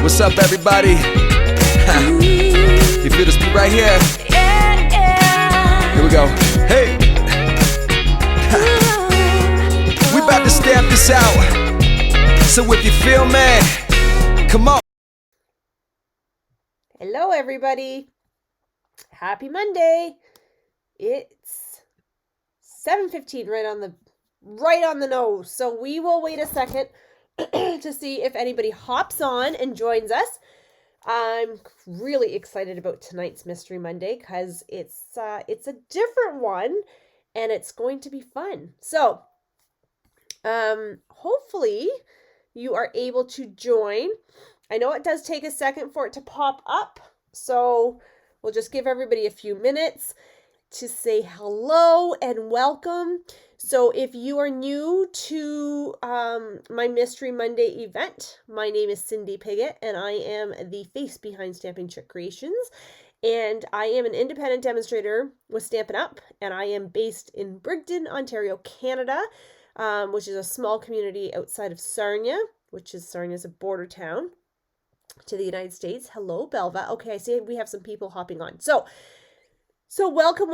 What's up, everybody? You feel this beat right here? Here we go. Hey! We about to stamp this out. So if you feel me, come on. Hello, everybody. Happy Monday. It's 7:15, right on the nose. So we will wait a second to see if anybody hops on and joins us. I'm really excited about tonight's Mystery Monday because it's a different one and it's going to be fun. So, hopefully you are able to join. I know it does take a second for it to pop up, so we'll just give everybody a few minutes to say hello and welcome. So if you are new to my Mystery Monday event, my name is Cindy Piggott and I am the face behind Stampin' Chick Creations. And I am an independent demonstrator with Stampin' Up! And I am based in Brigden, Ontario, Canada, which is a small community outside of Sarnia, Sarnia's a border town to the United States. Hello, Belva. Okay, I see we have some people hopping on. So welcome.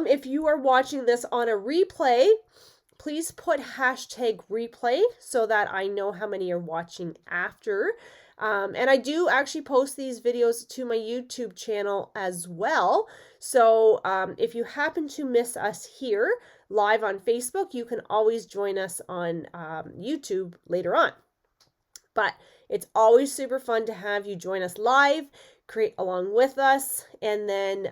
If you are watching this on a replay, please put hashtag replay so that I know how many are watching after. And I do actually post these videos to my YouTube channel as well. So if you happen to miss us here live on Facebook, you can always join us on YouTube later on. But it's always super fun to have you join us live, create along with us, and then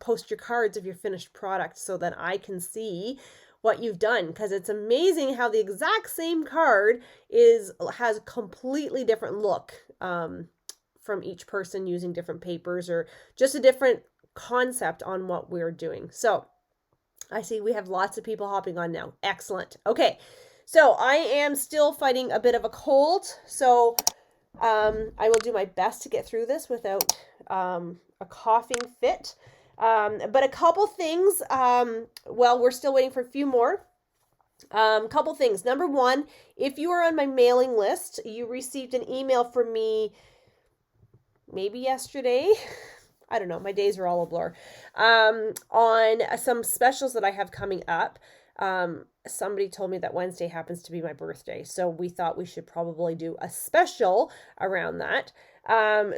post your cards of your finished product so that I can see what you've done, because it's amazing how the exact same card has a completely different look from each person using different papers or just a different concept on what we're doing. So I see we have lots of people hopping on now. Excellent. Okay. So I am still fighting a bit of a cold, so I will do my best to get through this without a coughing fit. But a couple things, we're still waiting for a few more. Couple things. Number one, if you are on my mailing list, you received an email from me maybe yesterday. I don't know. My days are all a blur. On some specials that I have coming up. Somebody told me that Wednesday happens to be my birthday, so we thought we should probably do a special around that.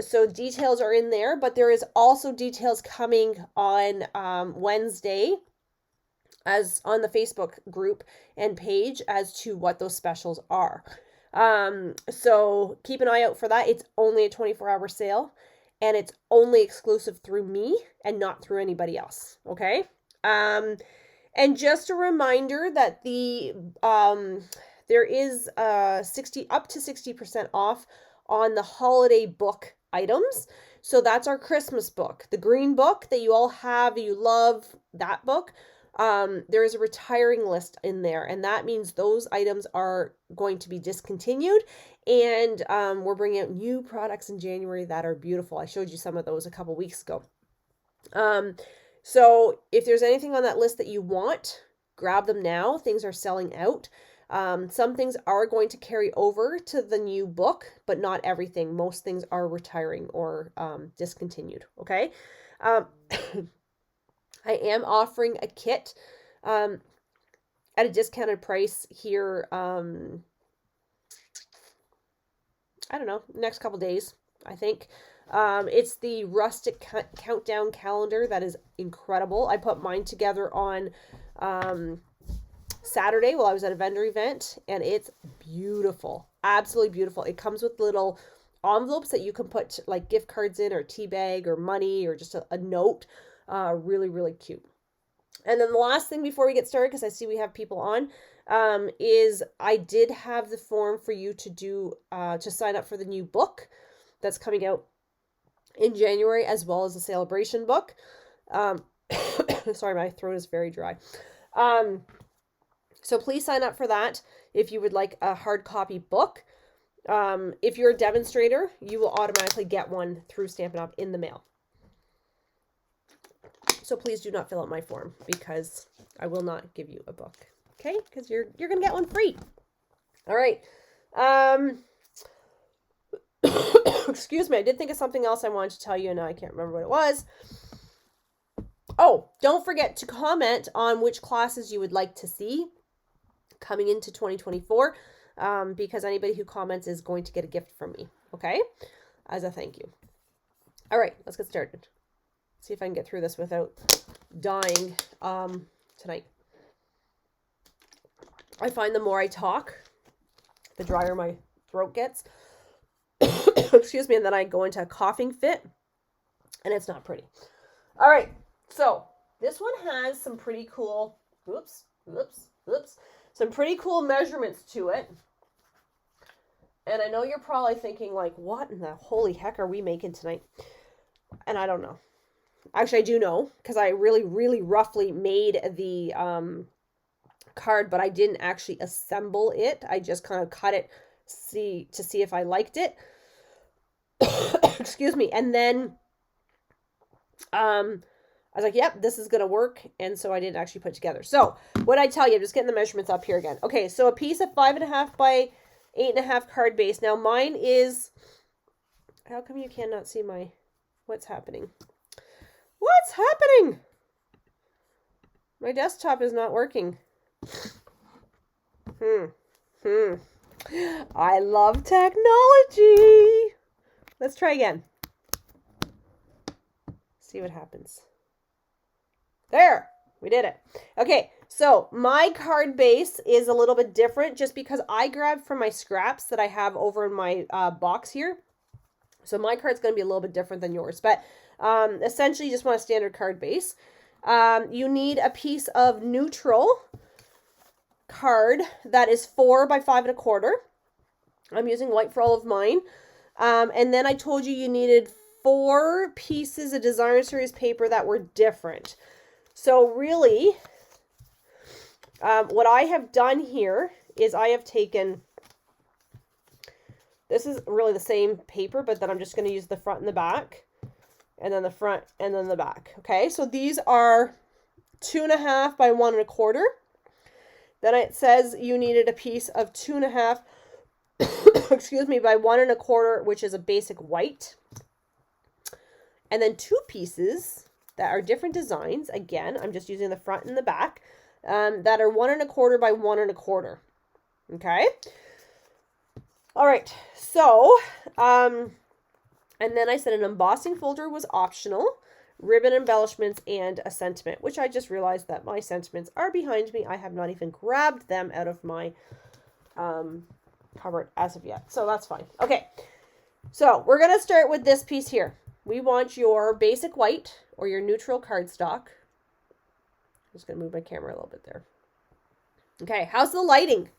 So details are in there, but there is also details coming on Wednesday as on the Facebook group and page as to what those specials are. So keep an eye out for that. It's only a 24-hour sale, and it's only exclusive through me and not through anybody else. Okay. And just a reminder that there is up to 60% off on the holiday book items. So that's our Christmas book, the green book that you all have, you love that book. There is a retiring list in there, and that means those items are going to be discontinued, and we're bringing out new products in January that are beautiful. I showed you some of those a couple weeks ago. So if there's anything on that list that you want, grab them now. Things are selling out. Some things are going to carry over to the new book, but not everything. Most things are retiring or discontinued. Okay. I am offering a kit at a discounted price here. I don't know, next couple days, I think. It's the rustic countdown calendar that is incredible. I put mine together on Saturday while I was at a vendor event, and it's beautiful, absolutely beautiful. It comes with little envelopes that you can put like gift cards in, or tea bag, or money, or just a note. Really, really cute. And then the last thing before we get started, because I see we have people on, is I did have the form for you to do to sign up for the new book that's coming out in January, as well as the celebration book. Sorry, my throat is very dry. So please sign up for that if you would like a hard copy book. If you're a demonstrator, you will automatically get one through Stampin' Up! In the mail. So please do not fill out my form, because I will not give you a book. Okay? Because you're going to get one free. All right. Excuse me, I did think of something else I wanted to tell you, and now I can't remember what it was. Oh, don't forget to comment on which classes you would like to see coming into 2024, because anybody who comments is going to get a gift from me, okay? As a thank you. All right, let's get started. See if I can get through this without dying tonight. I find the more I talk, the drier my throat gets. Excuse me, and then I go into a coughing fit, and it's not pretty. All right, so this one has some pretty cool, some pretty cool measurements to it. And I know you're probably thinking, like, what in the holy heck are we making tonight? And I don't know. Actually, I do know, because I really, really roughly made the card, but I didn't actually assemble it. I just kind of cut it to see if I liked it. Excuse me. And then I was like, yep, this is going to work. And so I didn't actually put it together. So what I tell you, I'm just getting the measurements up here again. Okay, so a piece of 5.5 by 8.5 card base. Now mine is, how come you cannot see what's happening? What's happening? My desktop is not working. I love technology. Let's try again. See what happens. There, we did it. Okay, so my card base is a little bit different just because I grabbed from my scraps that I have over in my box here. So my card's going to be a little bit different than yours, but essentially you just want a standard card base. You need a piece of neutral card that is 4 by 5.25. I'm using white for all of mine. And then I told you needed 4 pieces of Designer Series paper that were different. So really, what I have done here is I have taken, this is really the same paper, but then I'm just going to use the front and the back, and then the front and then the back. Okay, so these are 2.5 by 1.25. Then it says you needed a piece of 2.5, excuse me, by 1.25, which is a basic white. And then 2 pieces that are different designs. Again, I'm just using the front and the back, that are 1.25 by 1.25. Okay. All right. So, and then I said an embossing folder was optional, ribbon embellishments, and a sentiment, which I just realized that my sentiments are behind me. I have not even grabbed them out of my cupboard as of yet. So that's fine. Okay. So we're going to start with this piece here. We want your basic white or your neutral cardstock. I'm just going to move my camera a little bit there. Okay. How's the lighting?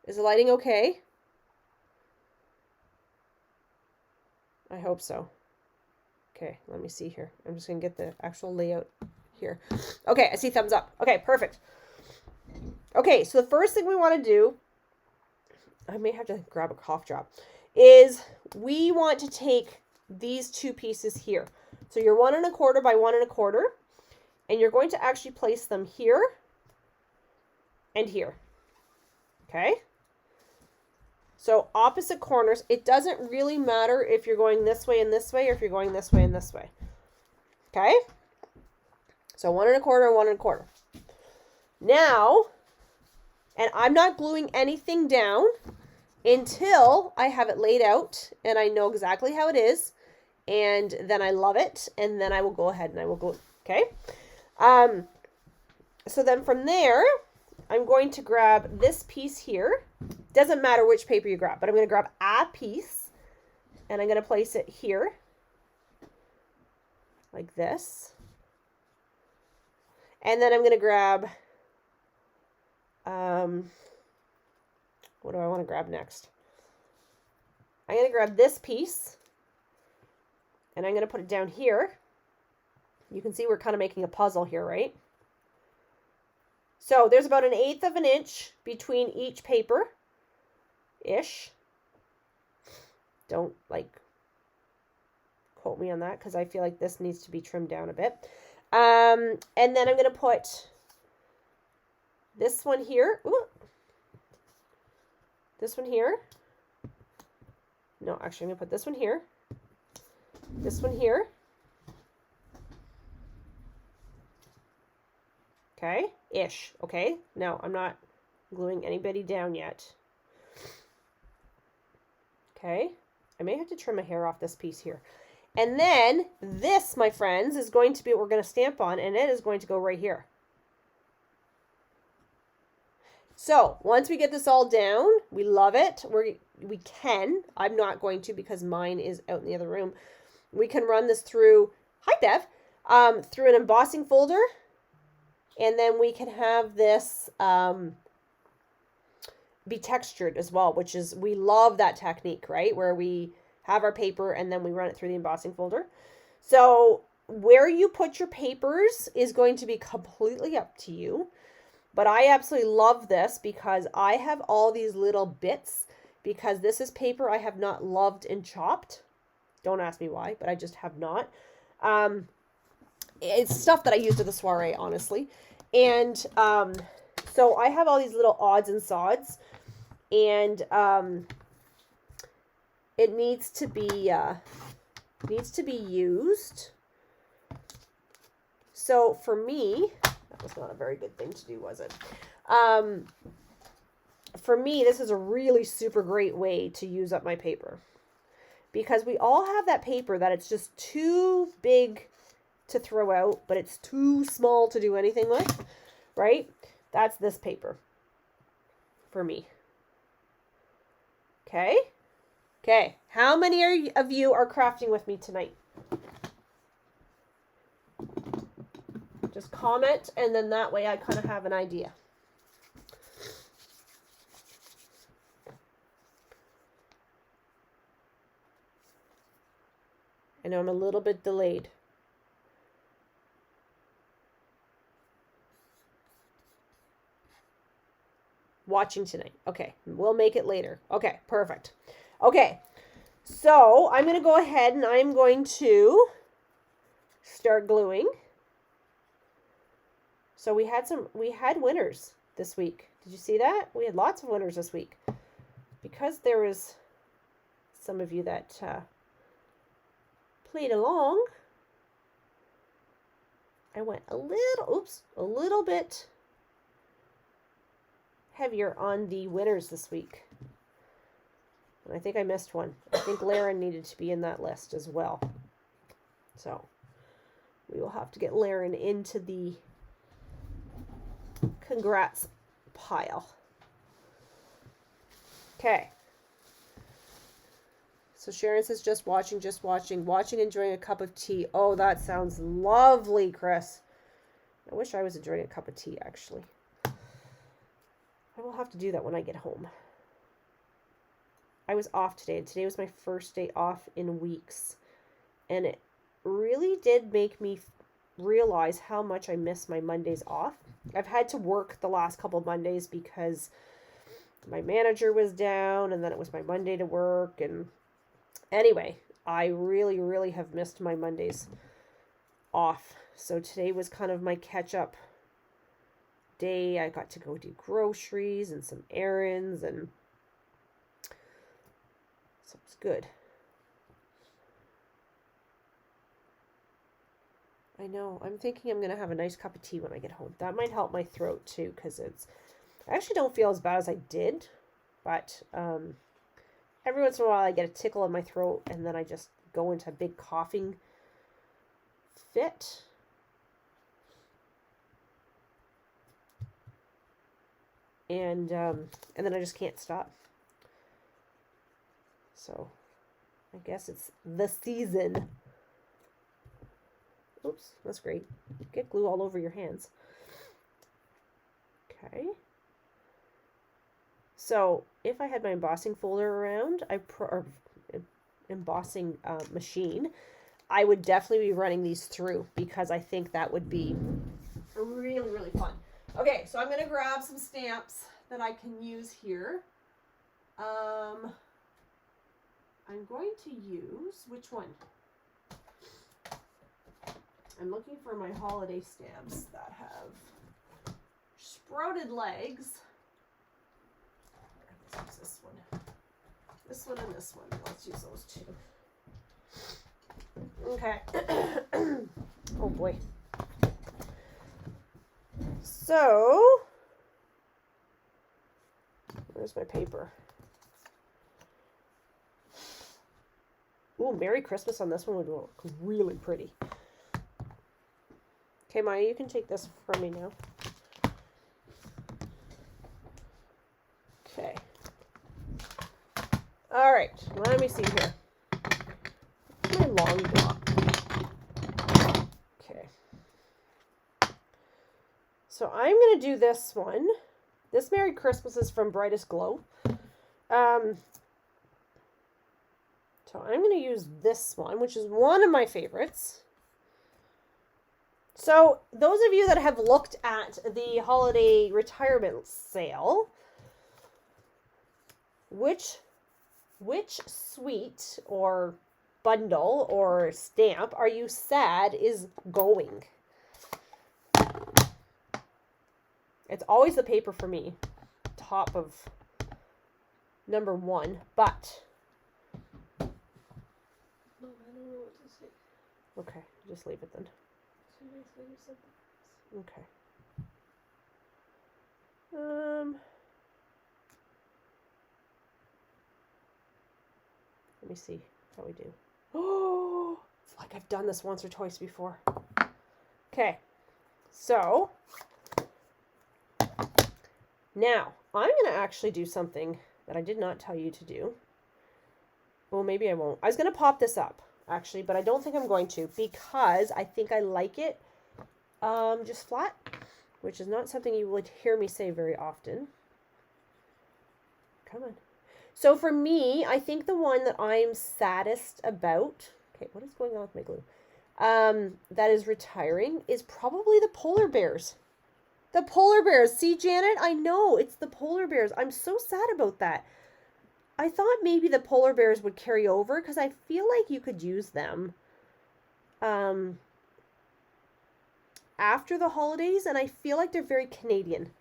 Is the lighting okay? I hope so. Okay, let me see here. I'm just going to get the actual layout here. Okay, I see thumbs up. Okay, perfect. Okay, so the first thing we want to do, I may have to grab a cough drop, is we want to take these 2 pieces here. So you're 1.25 by 1.25, and you're going to actually place them here and here. Okay? So opposite corners. It doesn't really matter if you're going this way and this way, or if you're going this way and this way. Okay? So 1.25 and 1.25. Now, and I'm not gluing anything down until I have it laid out and I know exactly how it is, and then I love it, and then I will go ahead and I will glue. Okay? So then from there, I'm going to grab this piece here. Doesn't matter which paper you grab, but I'm going to grab a piece and I'm going to place it here like this. And then I'm going to grab, what do I want to grab next? I'm going to grab this piece and I'm going to put it down here. You can see we're kind of making a puzzle here, right? So there's about 1/8 of an inch between each paper-ish. Don't, like, quote me on that because I feel like this needs to be trimmed down a bit. And then I'm going to put this one here. Ooh, this one here. No, actually, I'm going to put this one here. This one here. Okay, ish. Okay, now I'm not gluing anybody down yet. Okay, I may have to trim my hair off this piece here. And then this, my friends, is going to be what we're going to stamp on, and it is going to go right here. So once we get this all down, we love it. We can. I'm not going to because mine is out in the other room. We can run this through, hi Bev, through an embossing folder. And then we can have this be textured as well, which is, we love that technique, right? Where we have our paper and then we run it through the embossing folder. So where you put your papers is going to be completely up to you. But I absolutely love this because I have all these little bits, because this is paper I have not loved and chopped. Don't ask me why, but I just have not. It's stuff that I used at the soiree, honestly. And so I have all these little odds and sods, and it needs to be used. So for me, that was not a very good thing to do, was it? For me, this is a really super great way to use up my paper, because we all have that paper that it's just too big to throw out, but it's too small to do anything with, right? That's this paper for me. Okay. Okay. How many of you are crafting with me tonight? Just comment, and then that way I kind of have an idea. I know I'm a little bit delayed. Watching tonight. Okay, we'll make it later. Okay, perfect. Okay, so I'm going to go ahead and I'm going to start gluing. So we had winners this week. Did you see that? We had lots of winners this week. Because there was some of you that played along, I went a little bit heavier on the winners this week. And I think I missed one. I think Laren needed to be in that list as well. So we will have to get Laren into the congrats pile. Okay. So Sharon says just watching, enjoying a cup of tea. Oh, that sounds lovely, Chris. I wish I was enjoying a cup of tea, actually. I will have to do that when I get home. I was off today, and today was my first day off in weeks. And it really did make me realize how much I miss my Mondays off. I've had to work the last couple of Mondays because my manager was down, and then it was my Monday to work. And anyway, I really, really have missed my Mondays off. So today was kind of my catch-up day. I got to go do groceries and some errands, and so it's good. I know. I'm thinking I'm going to have a nice cup of tea when I get home. That might help my throat too, because I actually don't feel as bad as I did, but every once in a while I get a tickle in my throat, and then I just go into a big coughing fit. And then I just can't stop. So I guess it's the season. Oops, that's great. Get glue all over your hands. Okay. So if I had my embossing folder around, or embossing machine, I would definitely be running these through, because I think that would be really, really fun. Okay, so I'm going to grab some stamps that I can use here. I'm going to use, which one? I'm looking for my holiday stamps that have sprouted legs. This one. This one and this one. Let's use those two. Okay. Oh boy. So, where's my paper? Ooh, Merry Christmas on this one would look really pretty. Okay, Maya, you can take this from me now. Okay. All right, let me see here. My long block. Okay. So I'm going to do this one. This Merry Christmas is from Brightest Glow. So I'm going to use this one, which is one of my favorites. So those of you that have looked at the holiday retirement sale, which suite or bundle or stamp are you sad is going? It's always the paper for me, top of number one, but No, I don't know what to say. okay, just leave it then. Too nice when you said that. Okay. Let me see how we do. Oh, it's like I've done this once or twice before. Okay, so now I'm going to actually do something that I did not tell you to do. Well, maybe I won't. I was going to pop this up, actually, but I don't think I'm going to because I think I like it just flat, which is not something you would hear me say very often. Come on. So for me, I think the one that I'm saddest about, okay, what is going on with my glue? That is retiring is probably the polar bears. The polar bears. See, Janet, I know it's the polar bears. I'm so sad about that. I thought maybe the polar bears would carry over because I feel like you could use them after the holidays, and I feel like they're very Canadian.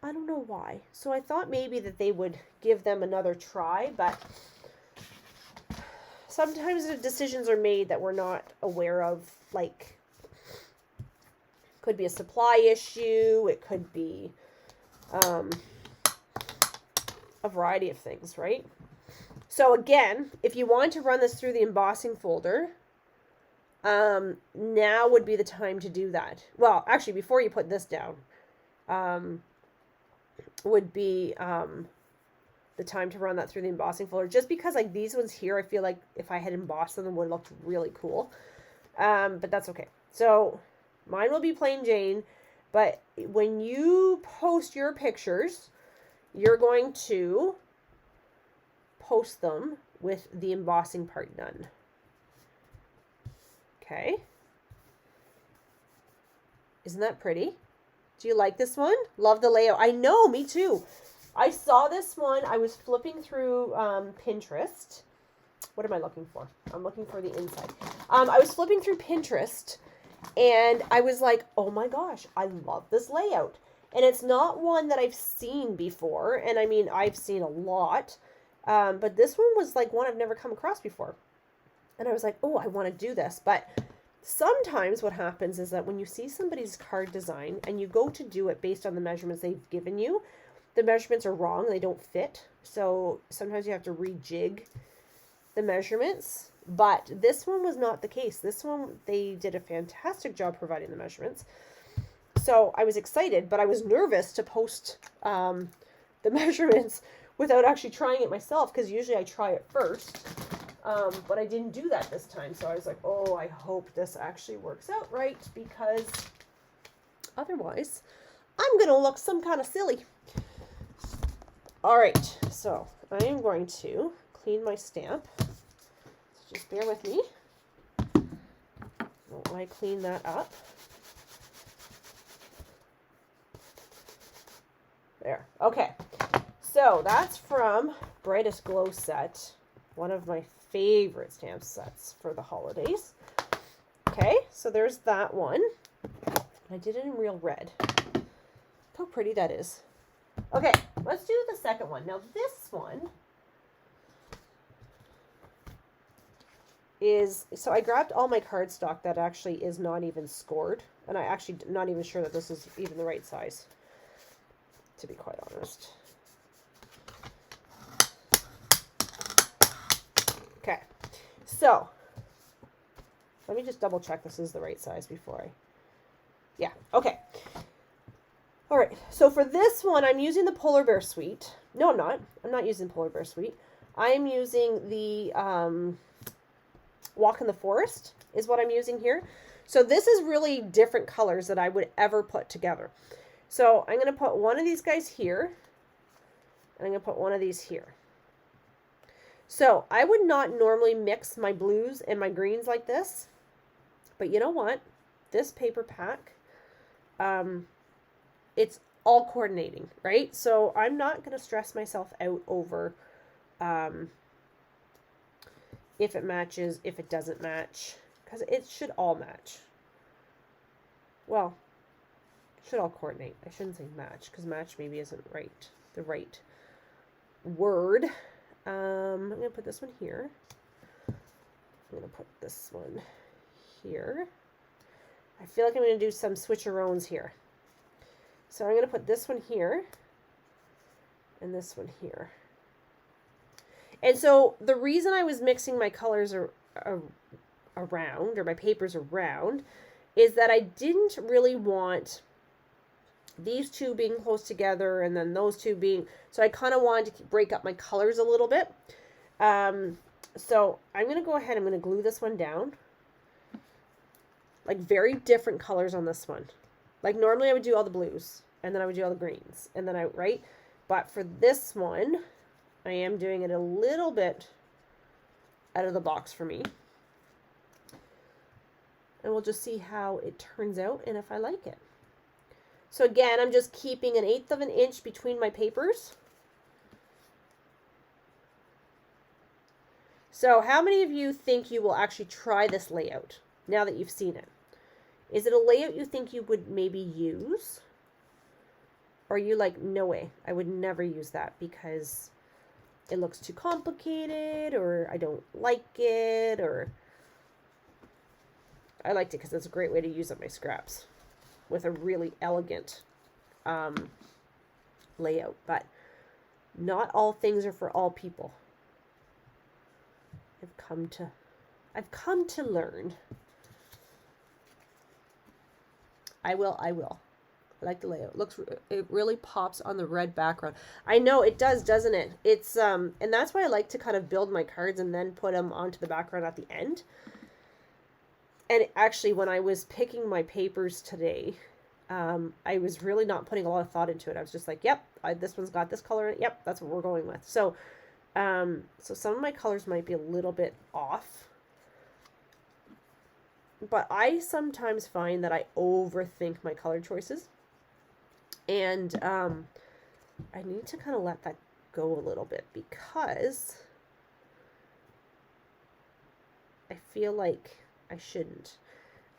I don't know why. So I thought maybe that they would give them another try, but sometimes the decisions are made that we're not aware of, like, could be a supply issue, it could be a variety of things, right? So again, if you want to run this through the embossing folder, now would be the time to do that. Well, actually, before you put this down, would be the time to run that through the embossing folder. Just because, like, these ones here, I feel like if I had embossed them, would look really cool. But that's okay. So mine will be plain Jane, but when you post your pictures, you're going to post them with the embossing part done. Okay. Isn't that pretty? Do you like this one? Love the layout. I know, me too. I saw this one. I was flipping through Pinterest. What am I looking for? I'm looking for the inside. I was flipping through Pinterest, and I was like, oh my gosh, I love this layout. And it's not one that I've seen before. And I mean, I've seen a lot. But this one was like one I've never come across before. And I was like, oh, I want to do this. But sometimes what happens is that when you see somebody's card design and you go to do it based on the measurements they've given you, the measurements are wrong. They don't fit. So sometimes you have to rejig the measurements. But this one was not the case. This one, they did a fantastic job providing the measurements. So I was excited, but I was nervous to post the measurements without actually trying it myself, because usually I try it first. But I didn't do that this time. So I was like, oh, I hope this actually works out right, because otherwise I'm going to look some kind of silly. All right. So I am going to clean my stamp. So just bear with me while I clean that up. There. Okay. So that's from Brightest Glow set. One of my favorite stamp sets for the holidays. Okay, so there's that one. I did it in real red. Look how pretty that is. Okay, let's do the second one. Now this one is, so I grabbed all my cardstock that actually is not even scored. And I actually not even sure that this is even the right size, to be quite honest. Okay, so let me just double check this is the right size before I, yeah, okay. All right, so for this one, I'm using the Polar Bear Suite. No, I'm not. I'm not using Polar Bear Suite. I am using the Walk in the Forest is what I'm using here. So this is really different colors that I would ever put together. So I'm going to put one of these guys here, and I'm going to put one of these here. So I would not normally mix my blues and my greens like this, but you know what? This paper pack, it's all coordinating, right? So I'm not going to stress myself out over if it matches, if it doesn't match, because it should all match. Well, it should all coordinate. I shouldn't say match, because match maybe isn't the right word. I'm going to put this one here. I'm going to put this one here. I feel like I'm going to do some switcherones here. So I'm going to put this one here and this one here. And so the reason I was mixing my colors around, or my papers around, is that I didn't really want these two being close together and then those two being, so I kind of wanted to break up my colors a little bit. So I'm going to go ahead, I'm going to glue this one down. Like very different colors on this one. Like normally I would do all the blues and then I would do all the greens and then right? But for this one, I am doing it a little bit out of the box for me. And we'll just see how it turns out and if I like it. So again, I'm just keeping 1/8 of an inch between my papers. So how many of you think you will actually try this layout now that you've seen it? Is it a layout you think you would maybe use? Or are you like, no way, I would never use that because it looks too complicated, or I don't like it, or I liked it because it's a great way to use up my scraps with a really elegant layout. But not all things are for all people. I've come to learn. I will. I like the layout. It really pops on the red background. I know it does, doesn't it? It's and that's why I like to kind of build my cards and then put them onto the background at the end. And actually, when I was picking my papers today, I was really not putting a lot of thought into it. I was just like, yep, this one's got this color in it. Yep, that's what we're going with. So, so some of my colors might be a little bit off. But I sometimes find that I overthink my color choices. And I need to kind of let that go a little bit because I feel like I shouldn't.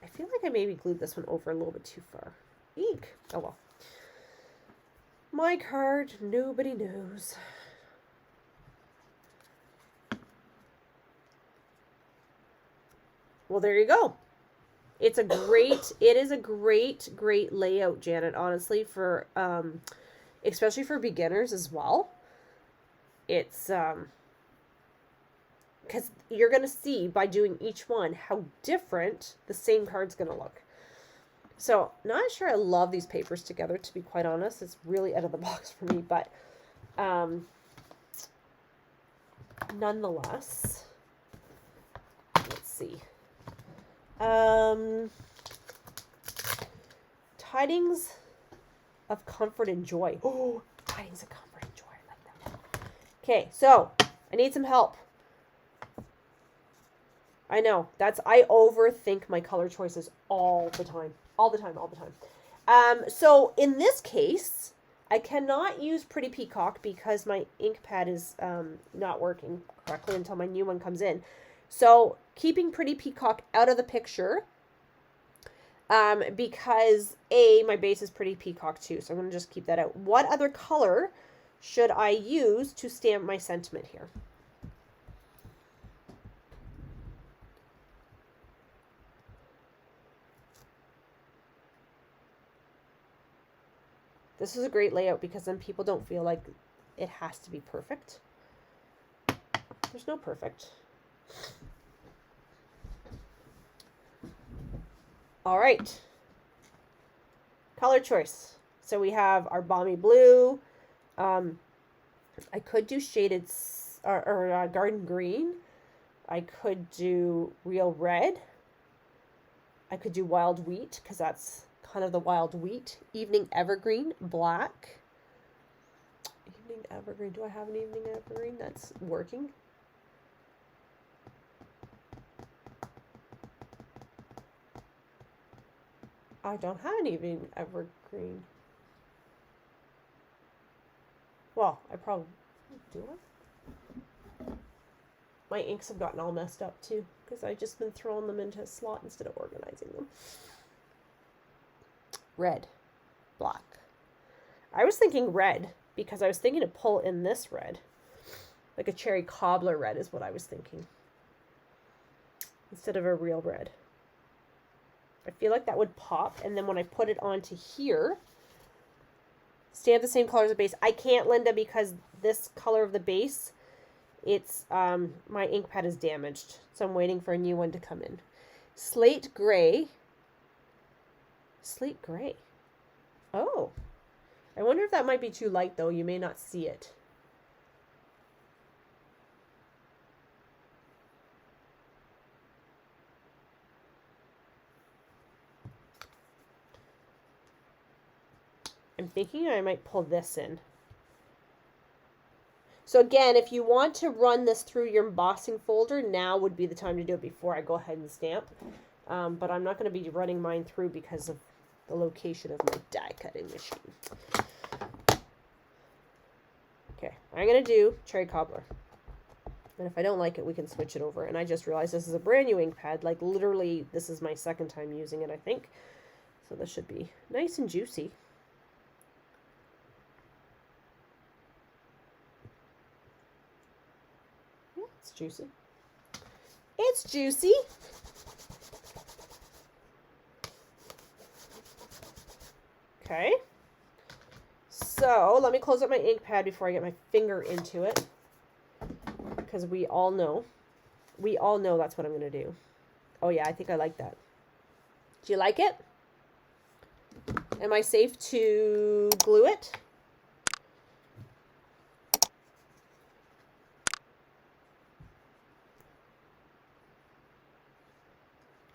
I feel like I maybe glued this one over a little bit too far. Eek. Oh well. My card, nobody knows. Well, there you go. It is a great layout, Janet, honestly, for, especially for beginners as well. It's, because you're going to see by doing each one how different the same card's going to look. So, not sure I love these papers together, to be quite honest. It's really out of the box for me, but, nonetheless, let's see. Tidings of comfort and joy. Oh, tidings of comfort and joy. I like that. Okay, so I need some help. I know I overthink my color choices all the time. So in this case, I cannot use Pretty Peacock because my ink pad is not working correctly until my new one comes in. So keeping Pretty Peacock out of the picture because my base is Pretty Peacock too. So I'm going to just keep that out. What other color should I use to stamp my sentiment here? This is a great layout because then people don't feel like it has to be perfect. There's no perfect. All right. Color choice. So we have our balmy blue. I could do shaded or garden green. I could do real red. I could do wild wheat because that's kind of the wild wheat. Evening evergreen, black. Evening evergreen. Do I have an evening evergreen that's working? I don't have an evening evergreen. Well, I probably do it. My inks have gotten all messed up too because I've just been throwing them into a slot instead of organizing them. Red, black. I was thinking red because I was thinking to pull in this red. Like a cherry cobbler red is what I was thinking. Instead of a real red. I feel like that would pop. And then when I put it onto here, stay at the same color as the base. I can't, Linda, because this color of the base, it's, my ink pad is damaged. So I'm waiting for a new one to come in. Slate gray. Slate gray. Oh. I wonder if that might be too light, though. You may not see it. I'm thinking I might pull this in. So again, if you want to run this through your embossing folder, now would be the time to do it before I go ahead and stamp. But I'm not going to be running mine through because of the location of my die cutting machine. Okay, I'm going to do cherry cobbler. And if I don't like it, we can switch it over. And I just realized this is a brand new ink pad. Like literally, this is my second time using it, I think. So this should be nice and juicy. Yeah, it's juicy. It's juicy. Okay. So let me close up my ink pad before I get my finger into it. Because we all know that's what I'm going to do. Oh yeah, I think I like that. Do you like it? Am I safe to glue it?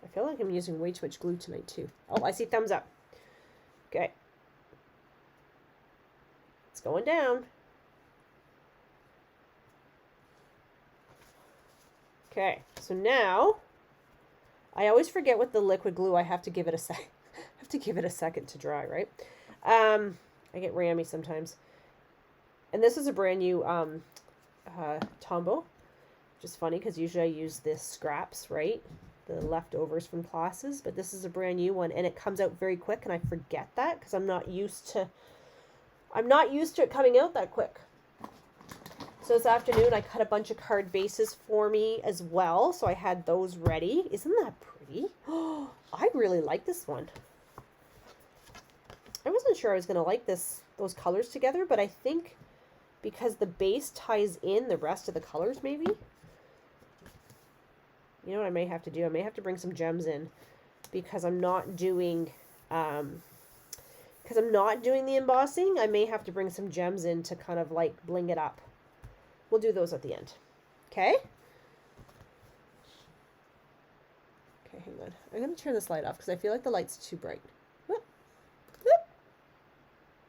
I feel like I'm using way too much glue tonight too. Oh, I see thumbs up. Okay. It's going down. Okay, so now I always forget with the liquid glue. I have to give it a sec. I have to give it a second to dry, right? I get rammy sometimes. And this is a brand new Tombow, which is funny because usually I use this scraps, right? The leftovers from classes, but this is a brand new one and it comes out very quick, and I forget that because I'm not used to it coming out that quick. So this afternoon I cut a bunch of card bases for me as well, so I had those ready. Isn't that pretty? Oh, I really like this one. I wasn't sure I was going to like those colors together, but I think because the base ties in the rest of the colors maybe. You know what I may have to do? I may have to bring some gems in because I'm not doing the embossing. I may have to bring some gems in to kind of like bling it up. We'll do those at the end. Okay? Okay, hang on. I'm going to turn this light off because I feel like the light's too bright. Whoop. Whoop.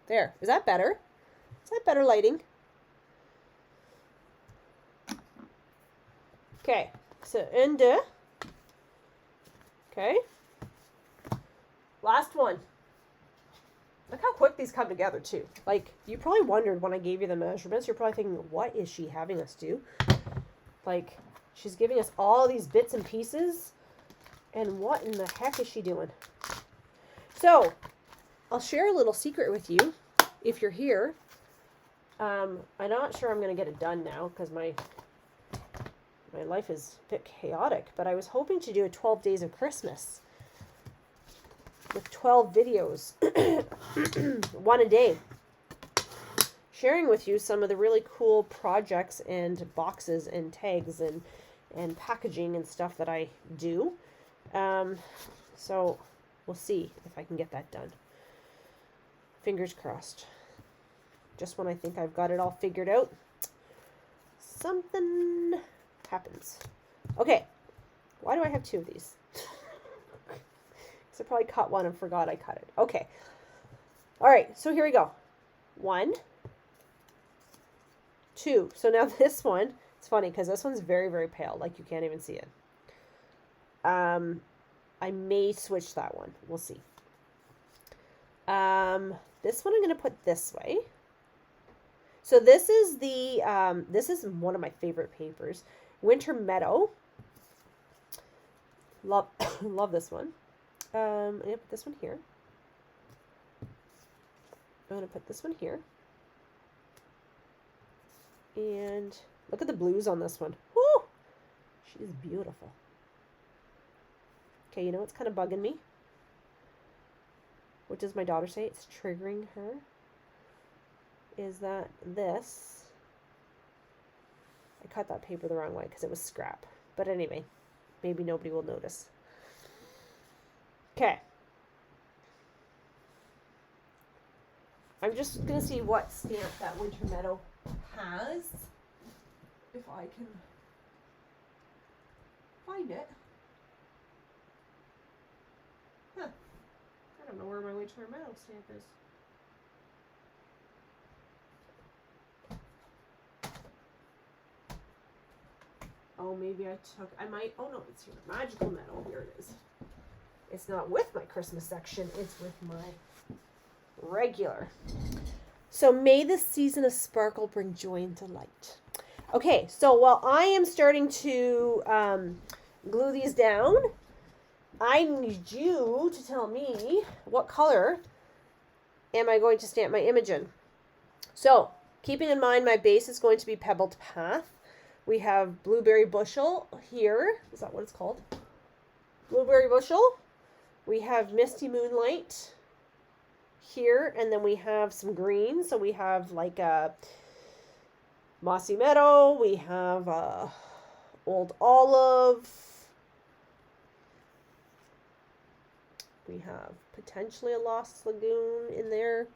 There. Is that better? Is that better lighting? Okay. So, under. Okay. Last one. Look how quick these come together, too. Like, you probably wondered when I gave you the measurements, you're probably thinking, what is she having us do? Like, she's giving us all these bits and pieces, and what in the heck is she doing? So, I'll share a little secret with you, if you're here. I'm not sure I'm going to get it done now, because my life is a bit chaotic, but I was hoping to do a 12 Days of Christmas. with 12 videos, one a day, sharing with you some of the really cool projects and boxes and tags and packaging and stuff that I do. So we'll see if I can get that done. Fingers crossed. Just when I think I've got it all figured out, something happens. Okay, why do I have two of these? Because I probably cut one and forgot I cut it. Okay. All right, so here we go. 1, 2. So now this one, it's funny because this one's very, very pale. Like you can't even see it. I may switch that one. We'll see. This one I'm going to put this way. So this is the, this is one of my favorite papers. Winter Meadow. Love, love this one. I'm going to put this one here. I'm going to put this one here. And look at the blues on this one. Woo! She's beautiful. Okay, you know what's kind of bugging me? What does my daughter say? It's triggering her. Is that this? I cut that paper the wrong way because it was scrap. But anyway, maybe nobody will notice. Okay. I'm just going to see what stamp that Winter Meadow has. If I can find it. Huh. I don't know where my Winter Meadow stamp is. Oh, maybe I took, I might, oh no, it's here. Magical Meadow, here it is. It's not with my Christmas section, it's with my regular. So may this season of sparkle bring joy and delight. Okay, so while I am starting to glue these down, I need you to tell me what color am I going to stamp my image in. So keeping in mind my base is going to be Pebbled Path. We have Blueberry Bushel here. Is that what it's called? Blueberry Bushel. We have Misty Moonlight here, and then we have some green. So we have like a Mossy Meadow. We have Old Olive. We have potentially a Lost Lagoon in there.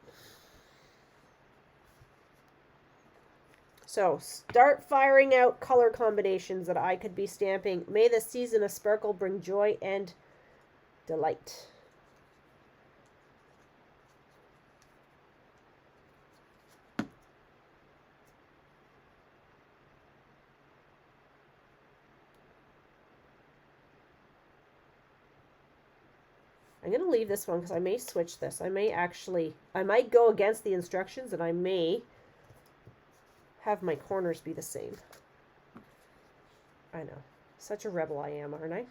So start firing out color combinations that I could be stamping. May the season of sparkle bring joy and delight. I'm going to leave this one because I may switch this. I might go against the instructions and I may have my corners be the same. I know. Such a rebel I am, aren't I?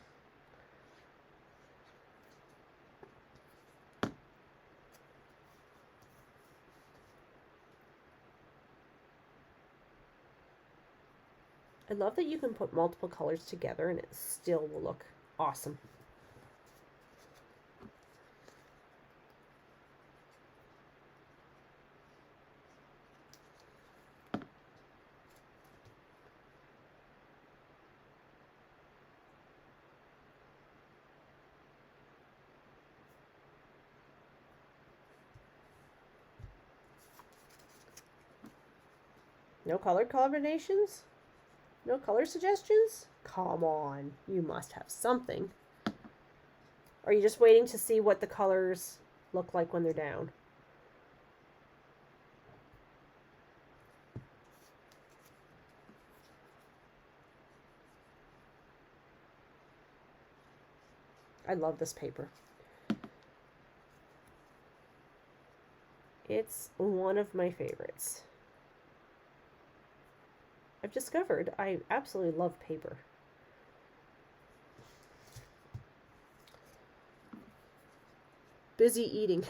I love that you can put multiple colors together and it still will look awesome. No color combinations? No color suggestions? Come on, you must have something. Or are you just waiting to see what the colors look like when they're down? I love this paper. It's one of my favorites. I've discovered I absolutely love paper. Busy eating.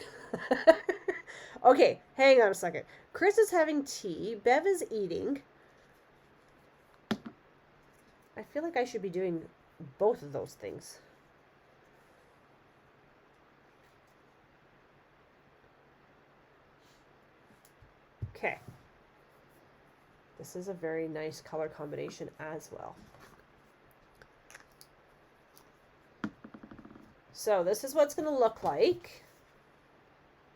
Okay, hang on a second. Chris is having tea. Bev is eating. I feel like I should be doing both of those things. Okay. This is a very nice color combination as well. So this is what it's going to look like.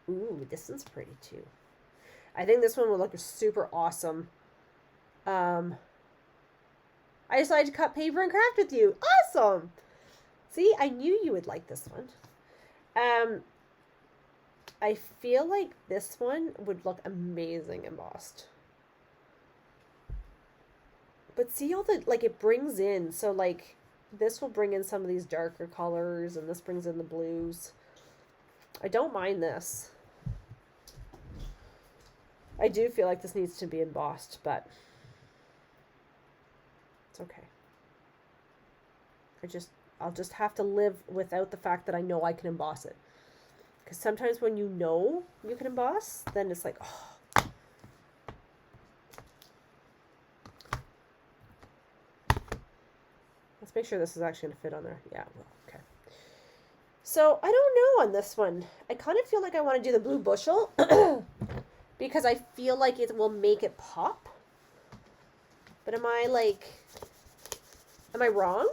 Ooh, this one's pretty too. I think this one will look super awesome. I decided to cut paper and craft with you. Awesome! See, I knew you would like this one. I feel like this one would look amazing embossed. But see all the, like, it brings in, so like, this will bring in some of these darker colors, and this brings in the blues. I don't mind this. I do feel like this needs to be embossed, but it's okay. I'll just have to live without the fact that I know I can emboss it. Because sometimes when you know you can emboss, then it's like, oh. Let's make sure this is actually going to fit on there. Yeah, well, okay. So, I don't know on this one. I kind of feel like I want to do the blue bushel because I feel like it will make it pop. But am I wrong?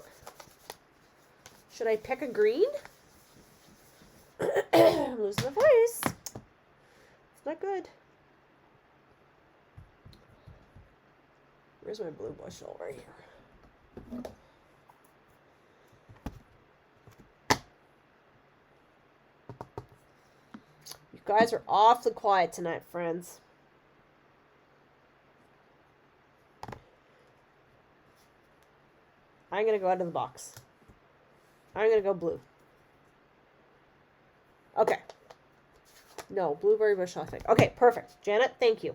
Should I pick a green? I'm losing my voice. It's not good. Where's my blue bushel? Right here. You guys are awfully quiet tonight, friends. I'm going to go out of the box. I'm going to go blue. Okay. No, blueberry bushel, I think. Okay, perfect. Janet, thank you.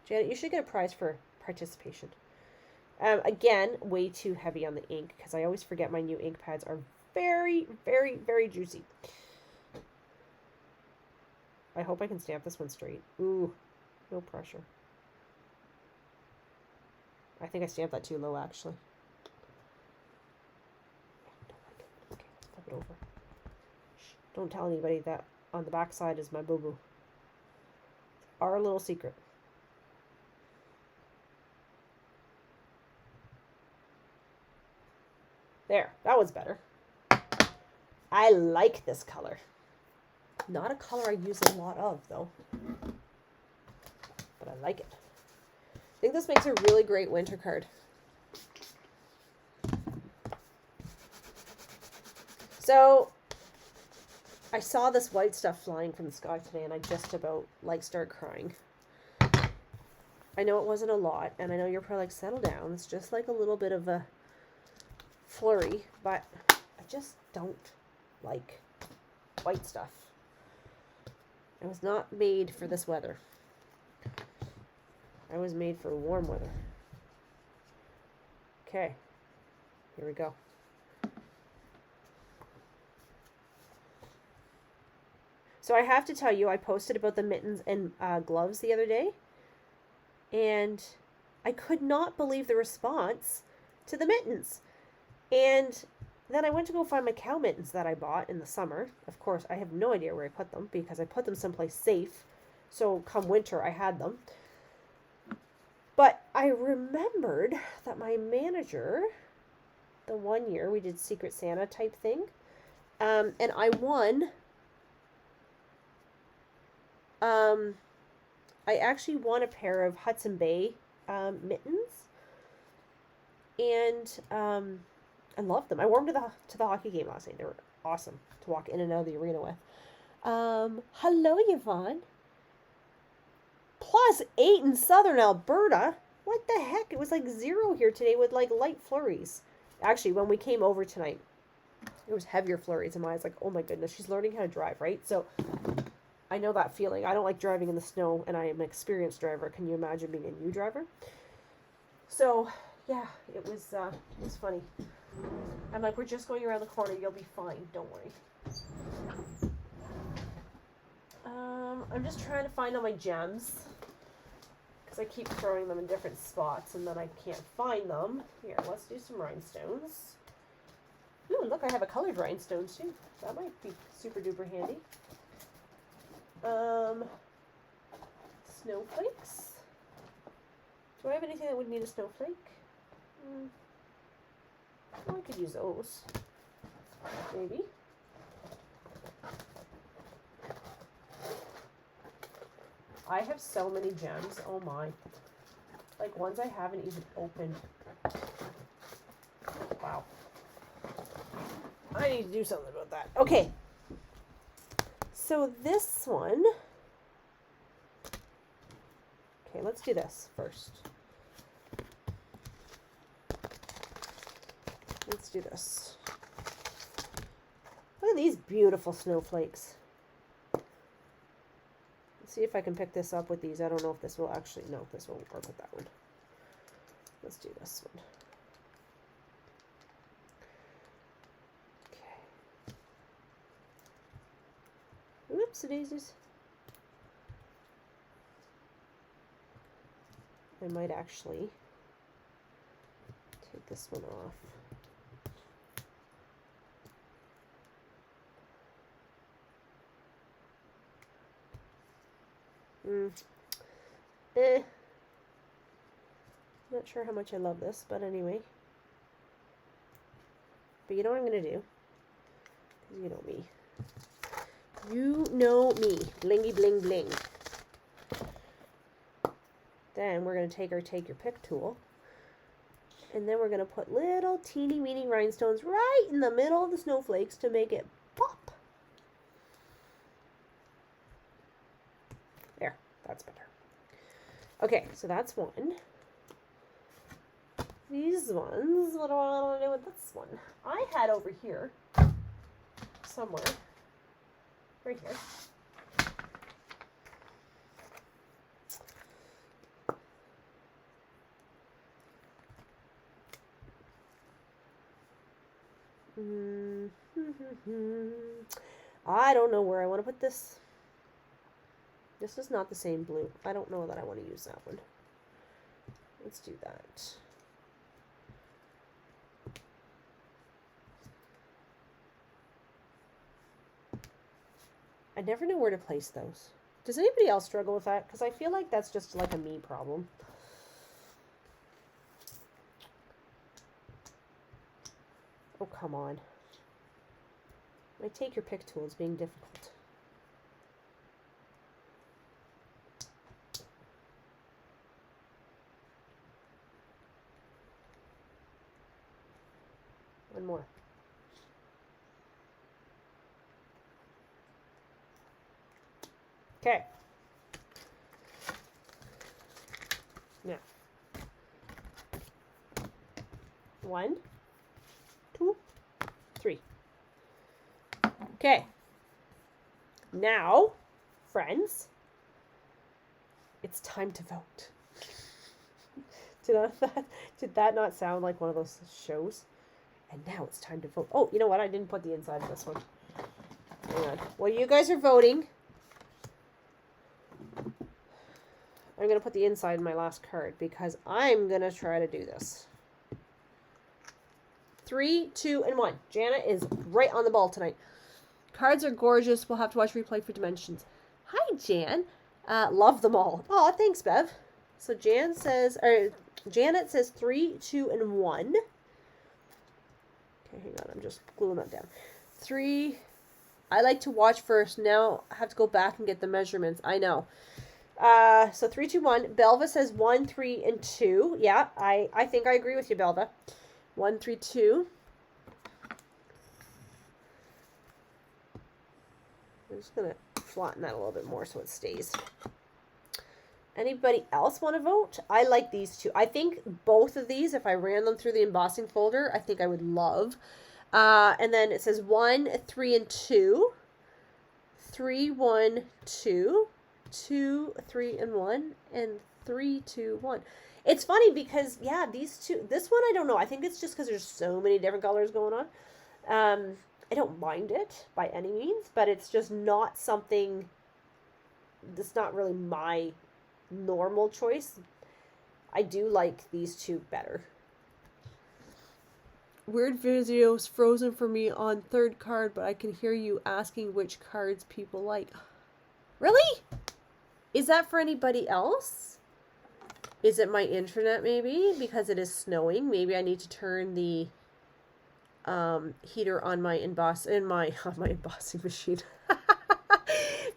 Janet, you should get a prize for participation. Again, way too heavy on the ink because I always forget my new ink pads are very, very, very juicy. I hope I can stamp this one straight. Ooh, no pressure. I think I stamped that too low, actually. Don't like it. Okay, let's flip it over. Shh, don't tell anybody that on the back side is my boo-boo. Our little secret. There, that was better. I like this color. Not a color I use a lot of, though. But I like it. I think this makes a really great winter card. So, I saw this white stuff flying from the sky today, and I just about, started crying. I know it wasn't a lot, and I know you're probably like, settle down. It's just like a little bit of a flurry, but I just don't like white stuff. I was not made for this weather. I was made for warm weather. Okay, here we go. So I have to tell you, I posted about the mittens and gloves the other day, and I could not believe the response to the mittens. And then I went to go find my cow mittens that I bought in the summer. Of course, I have no idea where I put them because I put them someplace safe. So come winter, I had them. But I remembered that my manager, the one year we did Secret Santa type thing, and I won. I actually won a pair of Hudson Bay mittens, and I loved them. I wore them to the hockey game last night. They were awesome to walk in and out of the arena with. Hello, Yvonne. +8 in southern Alberta. What the heck? It was like 0 here today with light flurries. Actually, when we came over tonight, it was heavier flurries, and I was like, oh my goodness, she's learning how to drive, right? So I know that feeling. I don't like driving in the snow, and I am an experienced driver. Can you imagine being a new driver? So yeah, it was funny. I'm like, we're just going around the corner. You'll be fine. Don't worry. I'm just trying to find all my gems because I keep throwing them in different spots and then I can't find them. Here, let's do some rhinestones. Ooh, look, I have a colored rhinestone too. That might be super duper handy. snowflakes. Do I have anything that would need a snowflake? Oh, I could use those. Maybe. I have so many gems. Oh my. Like ones I haven't even opened. Wow. I need to do something about that. Okay. So this one. Okay, let's do this first. Let's do this. Look at these beautiful snowflakes. Let's see if I can pick this up with these. I don't know if this will actually, no, this won't work with that one. Let's do this one. Okay. Oopsie daisies. I might actually take this one off. Not sure how much I love this, but anyway. But you know what I'm going to do? You know me. You know me. Blingy bling bling. Then we're going to take our take your pick tool. And then we're going to put little teeny weeny rhinestones right in the middle of the snowflakes to make it pop. There. That's better. Okay, so that's one. These ones, what do I want to do with this one? I had over here, somewhere, right here. I don't know where I want to put this. This is not the same blue. I don't know that I want to use that one. Let's do that. I never know where to place those. Does anybody else struggle with that? Because I feel like that's just like a me problem. Oh, come on. My take your pick tool is being difficult. One more. Okay. Now. 1, 2, 3. Okay. Now, friends, it's time to vote. Did that not sound like one of those shows? And now it's time to vote. Oh, you know what? I didn't put the inside of this one. Hang on. While you guys are voting, I'm going to put the inside in my last card because I'm going to try to do this. 3, 2, and 1. Janet is right on the ball tonight. Cards are gorgeous. We'll have to watch replay for dimensions. Hi, Jan. Love them all. Oh, thanks, Bev. So Janet says 3, 2, and 1. Okay, hang on. I'm just gluing that down. 3. I like to watch first. Now I have to go back and get the measurements. I know. So 3, 2, 1. Belva says 1, 3, and 2. Yeah, I think I agree with you, Belva. 1, 3, 2. I'm just going to flatten that a little bit more so it stays. Anybody else want to vote? I like these two. I think both of these, if I ran them through the embossing folder, I think I would love. And then it says 1, 3, and 2. 3, 1, 2. 2, 3, and 1. And 3, 2, 1. It's funny because, yeah, these two, this one I don't know. I think it's just because there's so many different colors going on. I don't mind it by any means, but it's just not something, it's not really my normal choice. I do like these two better. Weird videos frozen for me on third card, but I can hear you asking which cards people like. Really? Is that for anybody else? Is it my internet maybe? Because it is snowing. Maybe I need to turn the heater on my embossing machine.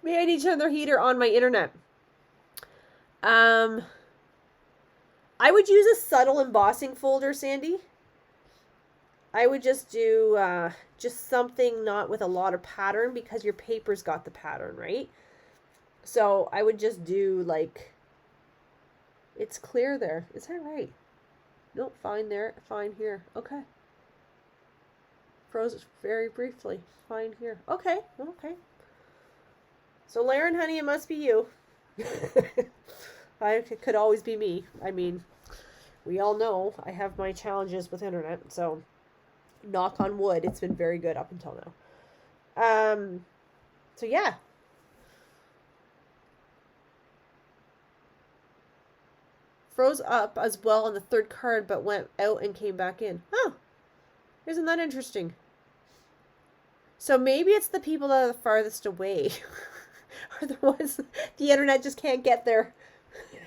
Maybe I need to turn the heater on my internet. I would use a subtle embossing folder, Sandy. I would just do just something not with a lot of pattern, because your paper's got the pattern, right? So I would just do like, it's clear there. Is that right? Nope, fine there, fine here. Okay. Froze very briefly. Fine here. Okay, okay. So Laren, honey, it must be you. It could always be me. I mean, we all know I have my challenges with internet, so knock on wood, it's been very good up until now. So yeah. Froze up as well on the third card, but went out and came back in. Oh, isn't that interesting? So maybe it's the people that are the farthest away are the ones the internet just can't get there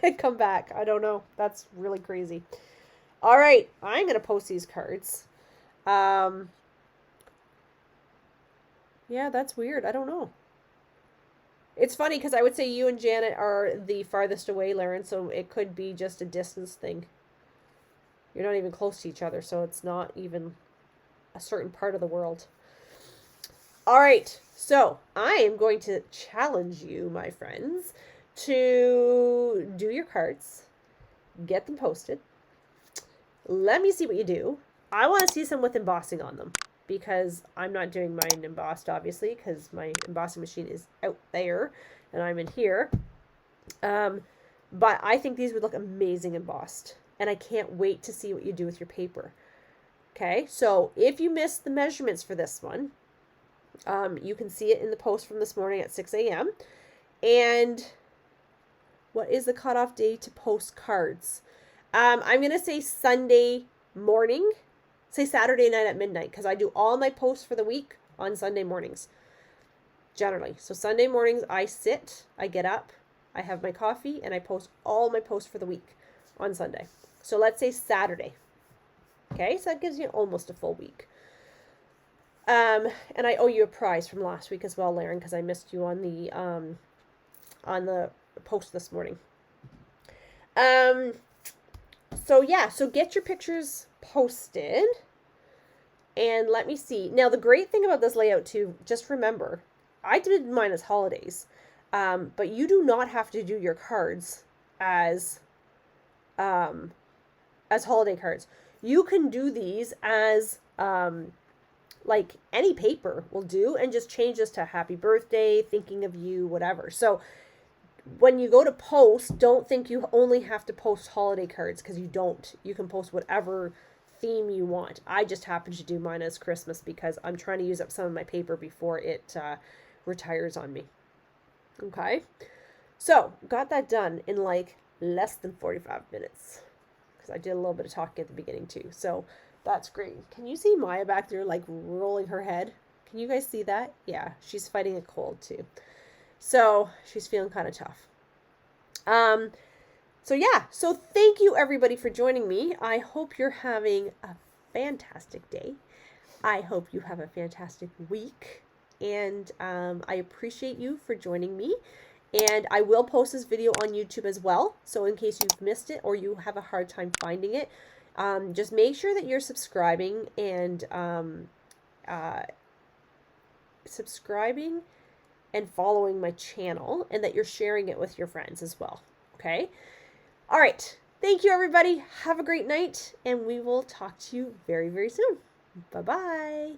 and come back. I don't know. That's really crazy. All right, I'm going to post these cards. Yeah, that's weird. I don't know. It's funny because I would say you and Janet are the farthest away, Laren, so it could be just a distance thing. You're not even close to each other, so it's not even a certain part of the world. All right, so I am going to challenge you, my friends, to do your cards, get them posted. Let me see what you do. I want to see some with embossing on them, because I'm not doing mine embossed, obviously, because my embossing machine is out there and I'm in here. But I think these would look amazing embossed, and I can't wait to see what you do with your paper. Okay, so if you missed the measurements for this one, you can see it in the post from this morning at 6 a.m. And what is the cutoff day to post cards? I'm going to say Sunday morning. Say Saturday night at midnight, because I do all my posts for the week on Sunday mornings, generally. So Sunday mornings, I get up, I have my coffee, and I post all my posts for the week on Sunday. So let's say Saturday. Okay, so that gives you almost a full week. And I owe you a prize from last week as well, Laren, because I missed you on the post this morning. So yeah, so get your pictures posted, and let me see. Now, the great thing about this layout too, just remember, I did mine as holidays, but you do not have to do your cards as holiday cards. You can do these as like any paper will do, and just change this to happy birthday, thinking of you, whatever. So when you go to post, don't think you only have to post holiday cards, because you don't. You can post whatever theme you want. I just happen to do mine as Christmas because I'm trying to use up some of my paper before it retires on me. Okay, so got that done in like less than 45 minutes, because I did a little bit of talking at the beginning too. So that's great. Can you see Maya back there like rolling her head? Can you guys see that? Yeah, she's fighting a cold too. So she's feeling kind of tough. So yeah, so thank you everybody for joining me. I hope you're having a fantastic day. I hope you have a fantastic week. And I appreciate you for joining me. And I will post this video on YouTube as well. So in case you've missed it or you have a hard time finding it, just make sure that you're subscribing and following my channel, and that you're sharing it with your friends as well. Okay? All right. Thank you, everybody. Have a great night, and we will talk to you very, very soon. Bye-bye.